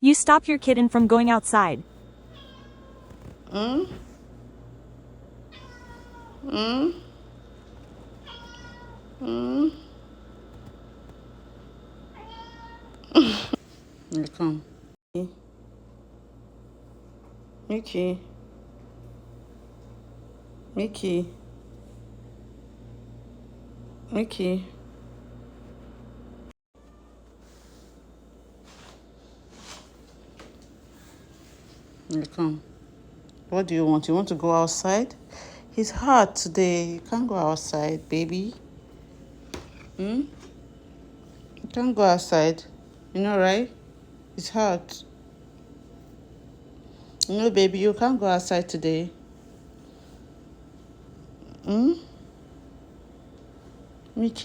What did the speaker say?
You stop your kitten from going outside. Mm? Mm? Mm? Here, come. Mickey. Mickey. Mickey. Here, come. What do you want? You want to go outside? It's hot today. You can't go outside, baby. Hmm? You can't go outside. You know, right? It's hot. You know, baby, you can't go outside today. Hmm? Mickey.